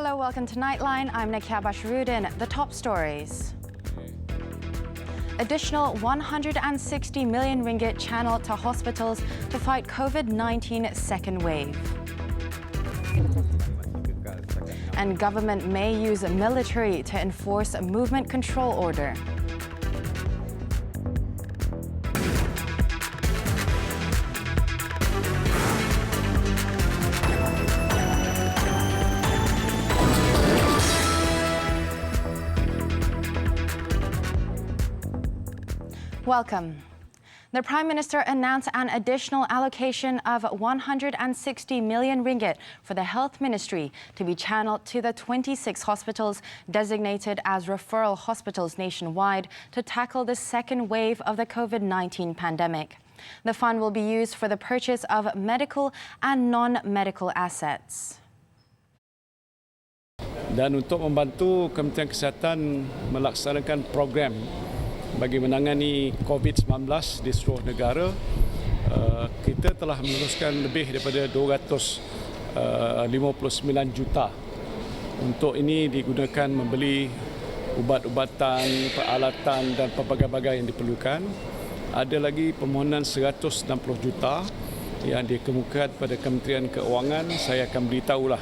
Hello, welcome to Nightline. I'm Nakia Basharudin. The top stories. Additional 160 million ringgit channeled to hospitals to fight COVID-19 second wave. And government may use military to enforce a movement control order. Welcome. The Prime Minister announced an additional allocation of 160 million ringgit for the Health Ministry to be channeled to the 26 hospitals designated as referral hospitals nationwide to tackle the second wave of the COVID-19 pandemic. The fund will be used for the purchase of medical and non-medical assets. Dan untuk membantu Kementerian Kesihatan melaksanakan program bagi menangani COVID-19 di seluruh negara, kita telah meneruskan lebih daripada 259 juta. Untuk ini digunakan membeli ubat-ubatan, peralatan dan pelbagai-bagai yang diperlukan. Ada lagi permohonan 160 juta yang dikemukakan pada Kementerian Keuangan. Saya akan beritahulah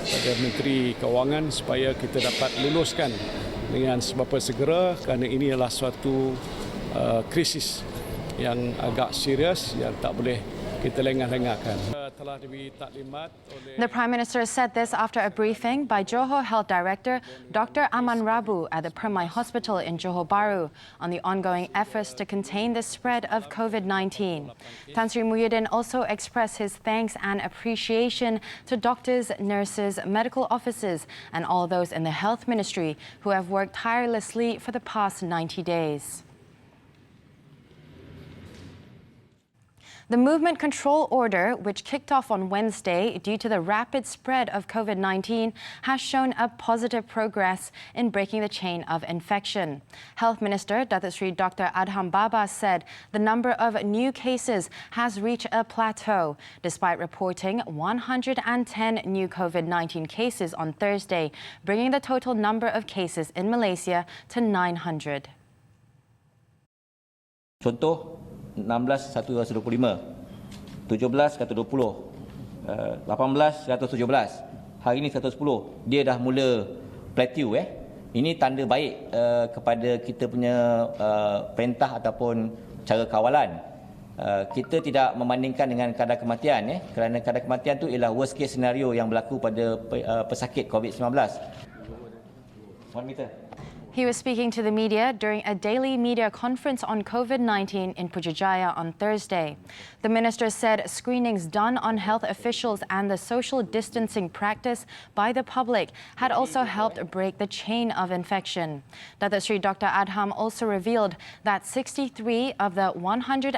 pada Menteri Keuangan supaya kita dapat luluskan dengan seberapa segera, kerana ini adalah suatu krisis yang agak serius yang tak boleh kita lengah-lengahkan. The Prime Minister said this after a briefing by Johor Health Director Dr. Aman Rabu at the Permai Hospital in Johor Bahru on the ongoing efforts to contain the spread of COVID-19. Tan Sri Muhyiddin also expressed his thanks and appreciation to doctors, nurses, medical officers and all those in the Health Ministry who have worked tirelessly for the past 90 days. The movement control order, which kicked off on Wednesday due to the rapid spread of COVID-19, has shown a positive progress in breaking the chain of infection. Health Minister Datuk Sri Dr. Adham Baba said the number of new cases has reached a plateau, despite reporting 110 new COVID-19 cases on Thursday, bringing the total number of cases in Malaysia to 900. Contoh 16 125, 17 120, 18 117, hari ini 110. Dia dah mula plateau. Ini tanda baik kepada kita punya perintah ataupun cara kawalan. Kita tidak membandingkan dengan kadar kematian, kerana kadar kematian itu ialah worst case scenario yang berlaku pada pesakit COVID-19. 1 meter. He was speaking to the media during a daily media conference on COVID-19 in Putrajaya on Thursday. The minister said screenings done on health officials and the social distancing practice by the public had also helped break the chain of infection. Datuk Sri Dr. Adham also revealed that 63 of the 110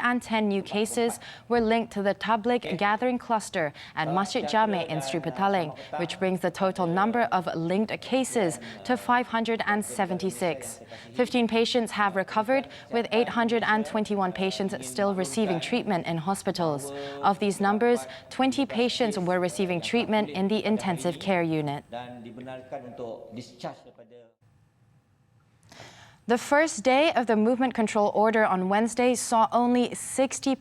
new cases were linked to the Tabligh gathering cluster at Masjid Jami in Sri Petaling, which brings the total number of linked cases to 576. 15 patients have recovered, with 821 patients still receiving treatment in hospitals. Of these numbers, 20 patients were receiving treatment in the intensive care unit. The first day of the movement control order on Wednesday saw only 60%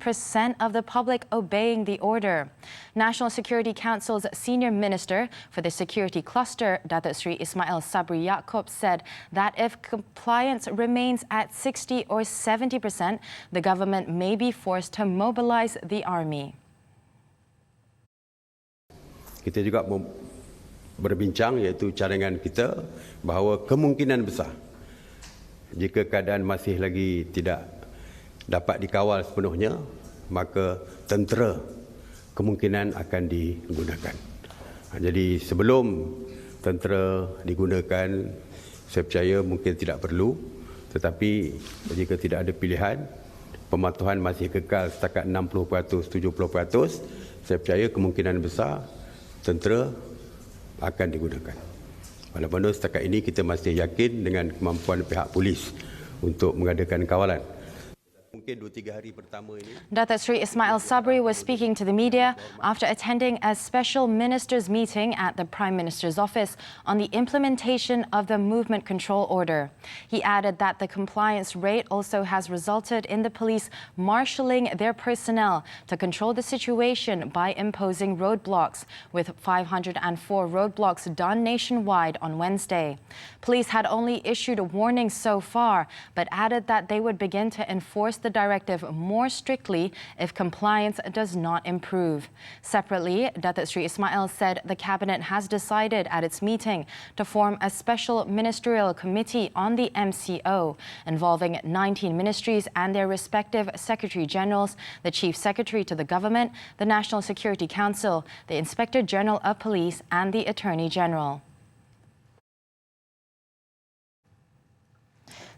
of the public obeying the order. National Security Council's Senior Minister for the Security Cluster, Datuk Sri Ismail Sabri Yaakob, said that if compliance remains at 60 or 70%, the government may be forced to mobilize the army. Kita juga berbincang, iaitu cadangan kita, bahawa kemungkinan besar jika keadaan masih lagi tidak dapat dikawal sepenuhnya, maka tentera kemungkinan akan digunakan. Jadi sebelum tentera digunakan, saya percaya mungkin tidak perlu. Tetapi jika tidak ada pilihan, pematuhan masih kekal setakat 60%, 70%, saya percaya kemungkinan besar tentera akan digunakan. Walaupun setakat ini kita masih yakin dengan kemampuan pihak polis untuk mengadakan kawalan. Mungkin 2-3 hari pertama ini. Datuk Seri Ismail Sabri was speaking to the media after attending a special ministers' meeting at the Prime Minister's office on the implementation of the Movement Control Order. He added that the compliance rate also has resulted in the police marshalling their personnel to control the situation by imposing roadblocks, with 504 roadblocks done nationwide on Wednesday. Police had only issued warnings so far, but added that they would begin to enforce the directive more strictly if compliance does not improve. Separately, Datuk Seri Ismail said the Cabinet has decided at its meeting to form a special ministerial committee on the MCO involving 19 ministries and their respective Secretary-Generals, the Chief Secretary to the Government, the National Security Council, the Inspector General of Police and the Attorney General.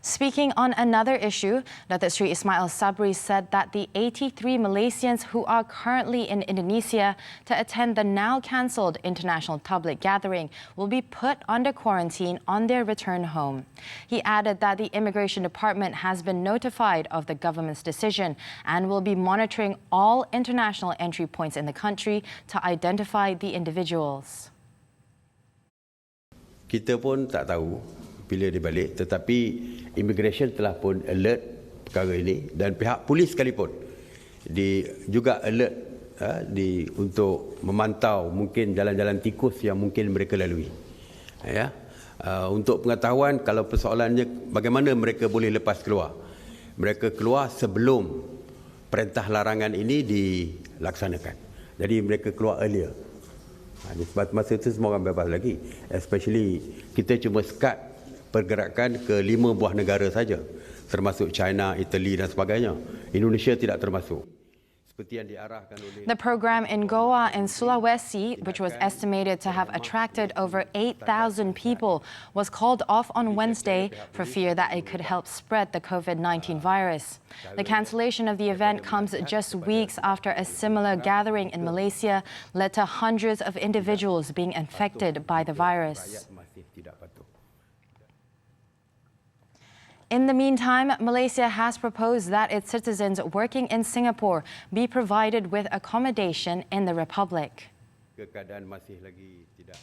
Speaking on another issue, Datuk Seri Ismail Sabri said that the 83 Malaysians who are currently in Indonesia to attend the now cancelled international Tabligh gathering will be put under quarantine on their return home. He added that the Immigration Department has been notified of the government's decision and will be monitoring all international entry points in the country to identify the individuals. Kita pun tak tahu bila dia balik, tetapi Immigration telah pun alert perkara ini dan pihak polis sekalipun juga alert untuk memantau mungkin jalan-jalan tikus yang mungkin mereka lalui. Untuk pengetahuan, kalau persoalannya bagaimana mereka boleh lepas keluar. Mereka keluar sebelum perintah larangan ini dilaksanakan. Jadi mereka keluar earlier. Masa itu semua orang bebas lagi. Especially kita cuma sekat pergerakan ke 5 buah negara saja, termasuk China, Italy dan sebagainya. Indonesia tidak termasuk. The program in Goa and Sulawesi, which was estimated to have attracted over 8,000 people, was called off on Wednesday for fear that it could help spread the COVID-19 virus. The cancellation of the event comes just weeks after a similar gathering in Malaysia led to hundreds of individuals being infected by the virus. In the meantime, Malaysia has proposed that its citizens working in Singapore be provided with accommodation in the Republic. Keadaan masih lagi tidak.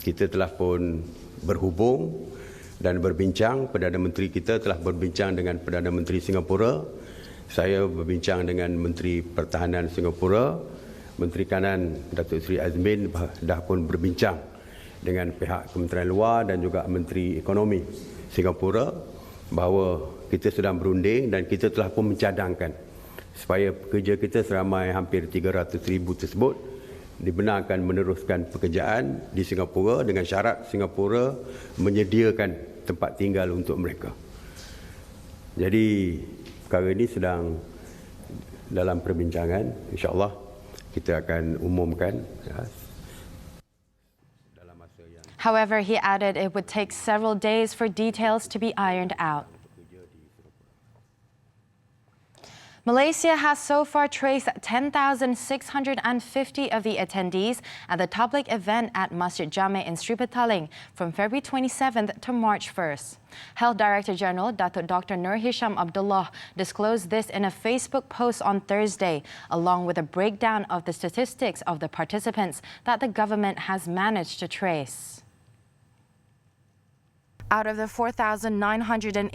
Kita telah pun berhubung dan berbincang, Perdana Menteri kita telah berbincang dengan Perdana Menteri Singapura. Saya berbincang dengan Menteri Pertahanan Singapura. Menteri Kanan Datuk Seri Azmin dah pun berbincang dengan pihak Kementerian Luar dan juga Menteri Ekonomi Singapura bahawa kita sedang berunding dan kita telah pun mencadangkan supaya pekerja kita seramai hampir 300,000 tersebut dibenarkan meneruskan pekerjaan di Singapura dengan syarat Singapura menyediakan tempat tinggal untuk mereka. Jadi perkara ini sedang dalam perbincangan. InsyaAllah kita akan umumkan. However, he added it would take several days for details to be ironed out. Malaysia has so far traced 10,650 of the attendees at the Tabligh event at Masjid Jami in Sri Petaling from February 27th to March 1st. Health Director General Datuk Dr. Nur Hisham Abdullah disclosed this in a Facebook post on Thursday, along with a breakdown of the statistics of the participants that the government has managed to trace. Out of the 4,986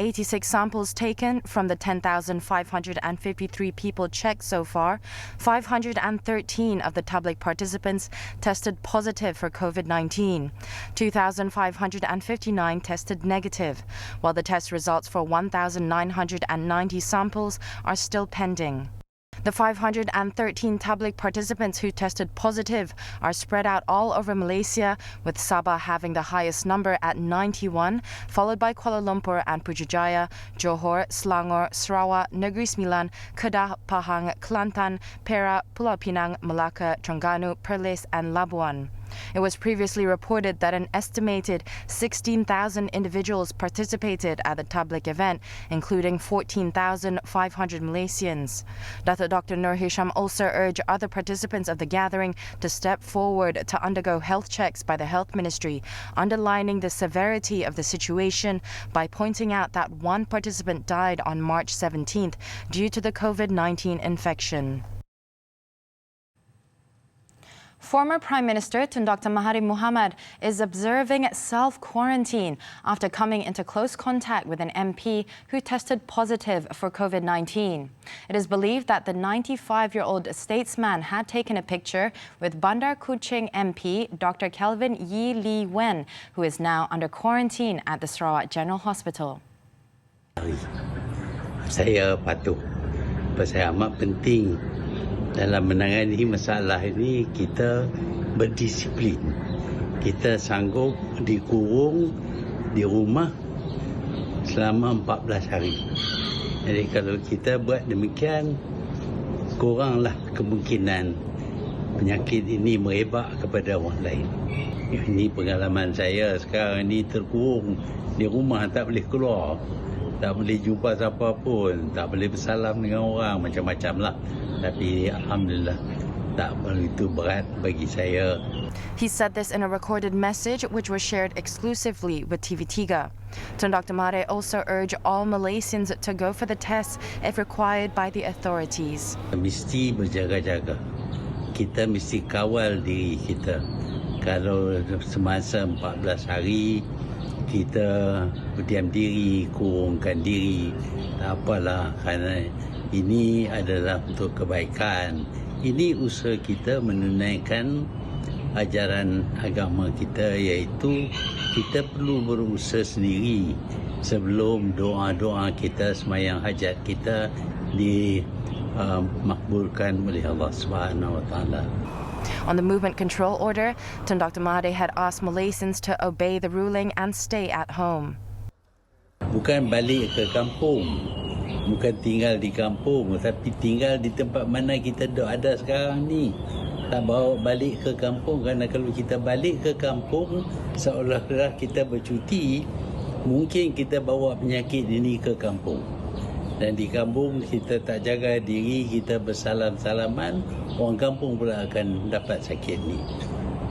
samples taken from the 10,553 people checked so far, 513 of the Tabligh participants tested positive for COVID-19. 2,559 tested negative, while the test results for 1,990 samples are still pending. The 513 Tabligh participants who tested positive are spread out all over Malaysia, with Sabah having the highest number at 91, followed by Kuala Lumpur and Putrajaya, Johor, Selangor, Sarawak, Negeri Sembilan, Kedah, Pahang, Kelantan, Perak, Pulau Pinang, Melaka, Terengganu, Perlis and Labuan. It was previously reported that an estimated 16,000 individuals participated at the Tabligh event, including 14,500 Malaysians. Dr. Nur Hisham also urged other participants of the gathering to step forward to undergo health checks by the Health Ministry, underlining the severity of the situation by pointing out that one participant died on March 17th due to the COVID-19 infection. Former Prime Minister Tun Dr. Mahathir Mohamad is observing self-quarantine after coming into close contact with an MP who tested positive for COVID-19. It is believed that the 95-year-old statesman had taken a picture with Bandar Kuching MP Dr. Kelvin Yi Lee Wen, who is now under quarantine at the Sarawak General Hospital. Saya patuh. Pasal amat penting dalam menangani masalah ini kita berdisiplin. Kita sanggup dikurung di rumah selama 14 hari. Jadi kalau kita buat demikian, kuranglah kemungkinan penyakit ini merebak kepada orang lain. Ini pengalaman saya sekarang ini terkurung di rumah, tak boleh keluar. Tak boleh jumpa siapa pun, tak boleh bersalam dengan orang, macam-macam lah. Tapi alhamdulillah tak begitu berat bagi saya. He said this in a recorded message which was shared exclusively with TV3. Tun Dr. Mahathir also urged all Malaysians to go for the test if required by the authorities. Mesti berjaga-jaga. Kita mesti kawal diri kita. Kalau semasa 14 hari kita berdiam diri, kurungkan diri, tak apalah, kerana ini adalah untuk kebaikan. Ini usaha kita menunaikan ajaran agama kita, iaitu kita perlu berusaha sendiri sebelum doa-doa kita, sembahyang hajat kita dimakbulkan oleh Allah Subhanahu Wa Taala. On the movement control order, Tun Dr. Mahathir had asked Malaysians to obey the ruling and stay at home. Bukan balik ke kampung, bukan tinggal di kampung, tapi tinggal di tempat mana kita ada sekarang ni. Tak bawa balik ke kampung, kerana kalau kita balik ke kampung seolah-olah kita bercuti, mungkin kita bawa penyakit ini ke kampung. Dan di kampung kita tak jaga diri, kita bersalam-salaman, orang kampung pula akan dapat sakit ni.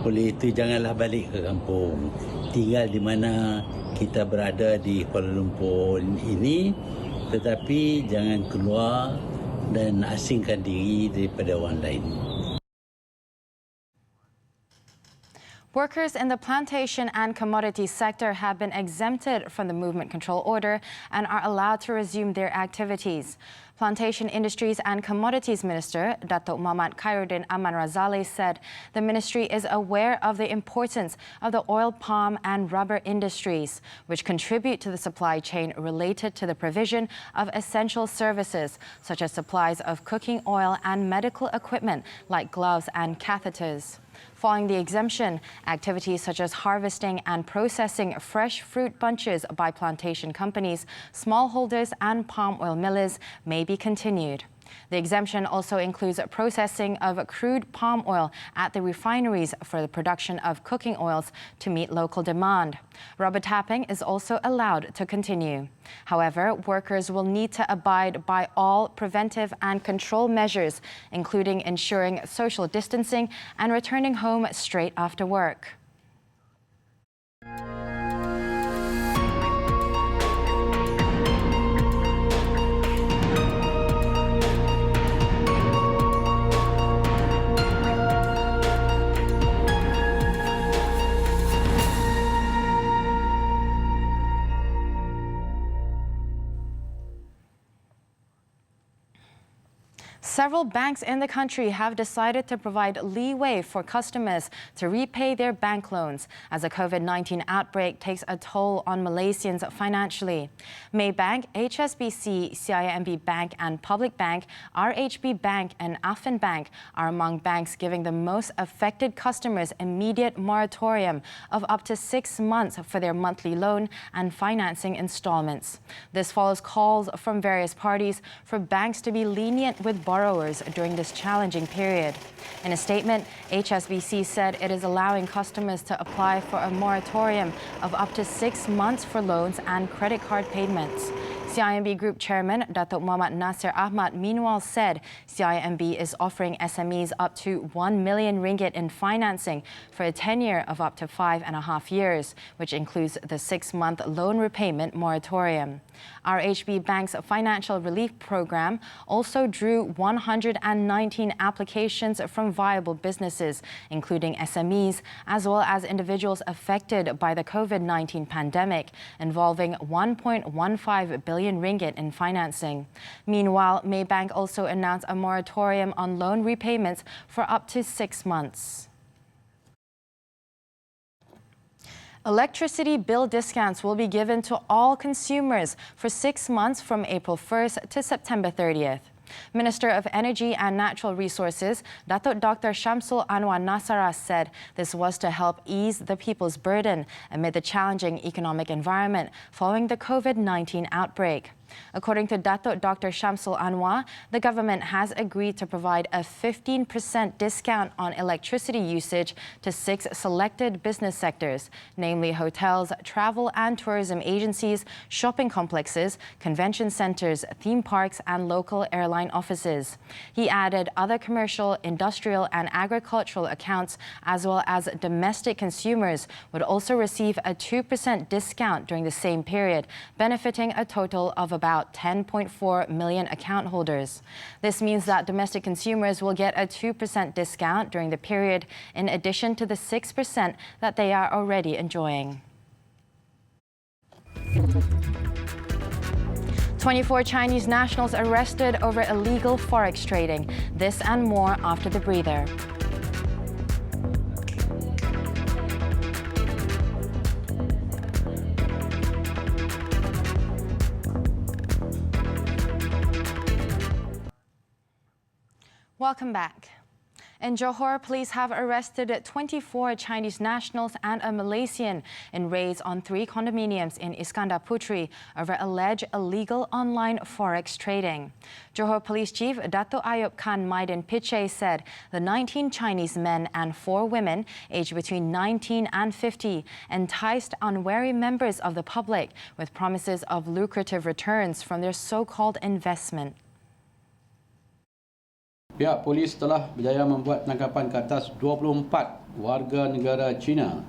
Oleh itu janganlah balik ke kampung. Tinggal di mana kita berada di Kuala Lumpur ini, tetapi jangan keluar dan asingkan diri daripada orang lain. Workers in the plantation and commodities sector have been exempted from the movement control order and are allowed to resume their activities. Plantation Industries and Commodities Minister Datuk Muhammad Khairuddin Aman Razali said the ministry is aware of the importance of the oil, palm and rubber industries, which contribute to the supply chain related to the provision of essential services, such as supplies of cooking oil and medical equipment like gloves and catheters. Following the exemption, activities such as harvesting and processing fresh fruit bunches by plantation companies, smallholders and palm oil millers may be continued. The exemption also includes processing of crude palm oil at the refineries for the production of cooking oils to meet local demand. Rubber tapping is also allowed to continue. However, workers will need to abide by all preventive and control measures, including ensuring social distancing and returning home straight after work. Several banks in the country have decided to provide leeway for customers to repay their bank loans as the COVID-19 outbreak takes a toll on Malaysians financially. Maybank, HSBC, CIMB Bank and Public Bank, RHB Bank and Affin Bank are among banks giving the most affected customers immediate moratorium of up to 6 months for their monthly loan and financing installments. This follows calls from various parties for banks to be lenient with borrowers borrowers during this challenging period. In a statement, HSBC said it is allowing customers to apply for a moratorium of up to 6 months for loans and credit card payments. CIMB Group Chairman Datuk Muhammad Nasir Ahmad meanwhile said CIMB is offering SMEs up to 1 million ringgit in financing for a tenure of up to 5.5 years, which includes the 6-month loan repayment moratorium. RHB Bank's financial relief program also drew 119 applications from viable businesses, including SMEs, as well as individuals affected by the COVID-19 pandemic, involving 1.15 billion ringgit in financing. Meanwhile, Maybank also announced a moratorium on loan repayments for up to 6 months. Electricity bill discounts will be given to all consumers for 6 months from April 1st to September 30th. Minister of Energy and Natural Resources, Datuk Dr. Shamsul Anwar Nasara said this was to help ease the people's burden amid the challenging economic environment following the COVID-19 outbreak. According to Datuk Dr. Shamsul Anwar, the government has agreed to provide a 15% discount on electricity usage to 6 selected business sectors, namely hotels, travel and tourism agencies, shopping complexes, convention centres, theme parks and local airline offices. He added other commercial, industrial and agricultural accounts as well as domestic consumers would also receive a 2% discount during the same period, benefiting a total of about 10.4 million account holders. This means that domestic consumers will get a 2% discount during the period, in addition to the 6% that they are already enjoying. 24 Chinese nationals arrested over illegal forex trading. This and more after the breather. Welcome back. In Johor, police have arrested 24 Chinese nationals and a Malaysian in raids on 3 condominiums in Iskandar Puteri over alleged illegal online forex trading. Johor Police Chief Dato' Ayub Khan Maidin Piche said the 19 Chinese men and 4 women aged between 19 and 50 enticed unwary members of the public with promises of lucrative returns from their so-called investment. Pihak polis telah berjaya membuat penangkapan ke atas 24 warga negara Cina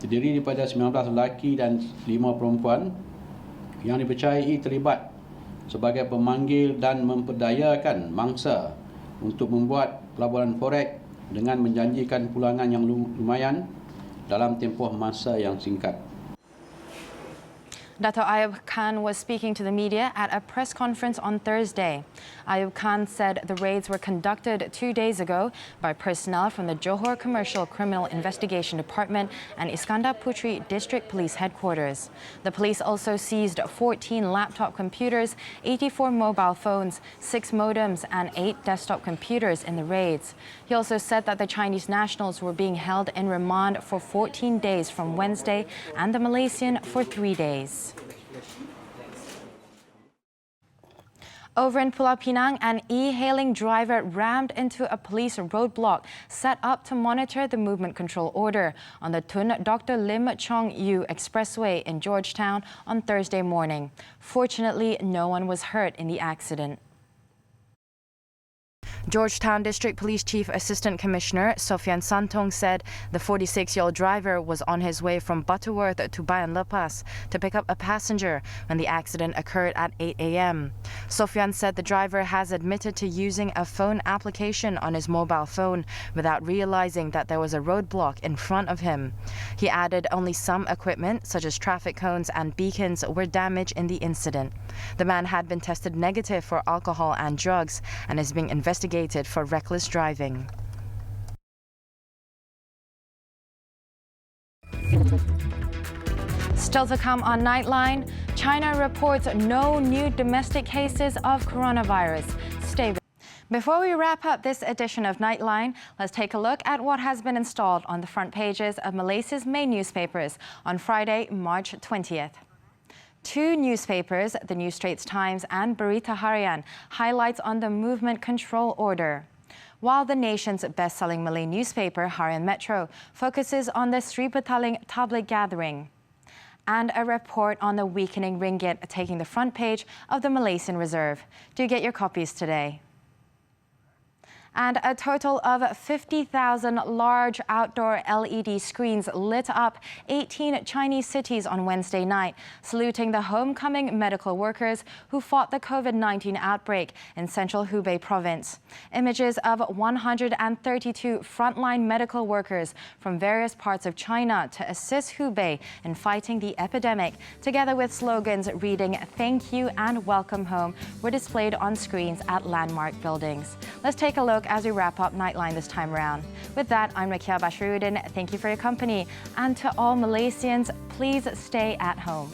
terdiri daripada 19 lelaki dan 5 perempuan yang dipercayai terlibat sebagai pemanggil dan memperdayakan mangsa untuk membuat pelaburan forex dengan menjanjikan pulangan yang lumayan dalam tempoh masa yang singkat. Dato' Ayub Khan was speaking to the media at a press conference on Thursday. Ayub Khan said the raids were conducted 2 days ago by personnel from the Johor Commercial Criminal Investigation Department and Iskandar Puteri District Police Headquarters. The police also seized 14 laptop computers, 84 mobile phones, 6 modems and 8 desktop computers in the raids. He also said that the Chinese nationals were being held in remand for 14 days from Wednesday and the Malaysian for 3 days. Over in Pulau Pinang, an e-hailing driver rammed into a police roadblock set up to monitor the movement control order on the Tun Dr. Lim Chong Yu Expressway in Georgetown on Thursday morning. Fortunately, no one was hurt in the accident. Georgetown District Police Chief Assistant Commissioner Sofian Santong said the 46-year-old driver was on his way from Butterworth to Bayan Lepas to pick up a passenger when the accident occurred at 8 a.m. Sofian said the driver has admitted to using a phone application on his mobile phone without realizing that there was a roadblock in front of him. He added only some equipment, such as traffic cones and beacons, were damaged in the incident. The man had been tested negative for alcohol and drugs and is being investigated for reckless driving. Still to come on Nightline, China reports no new domestic cases of coronavirus. Stay with us. Before we wrap up this edition of Nightline, let's take a look at what has been installed on the front pages of Malaysia's main newspapers on Friday, March 20th. Two newspapers, the New Straits Times and Berita Harian, highlights on the movement control order. While the nation's best-selling Malay newspaper, Harian Metro, focuses on the Sri Petaling Tabligh gathering. And a report on the weakening ringgit taking the front page of the Malaysian Reserve. Do get your copies today. And a total of 50,000 large outdoor LED screens lit up 18 Chinese cities on Wednesday night, saluting the homecoming medical workers who fought the COVID-19 outbreak in central Hubei province. Images of 132 frontline medical workers from various parts of China to assist Hubei in fighting the epidemic, together with slogans reading "Thank you" and "Welcome home," were displayed on screens at landmark buildings. Let's take a look as we wrap up Nightline this time around. With that, I'm Rakia Bashiruddin. Thank you for your company. And to all Malaysians, please stay at home.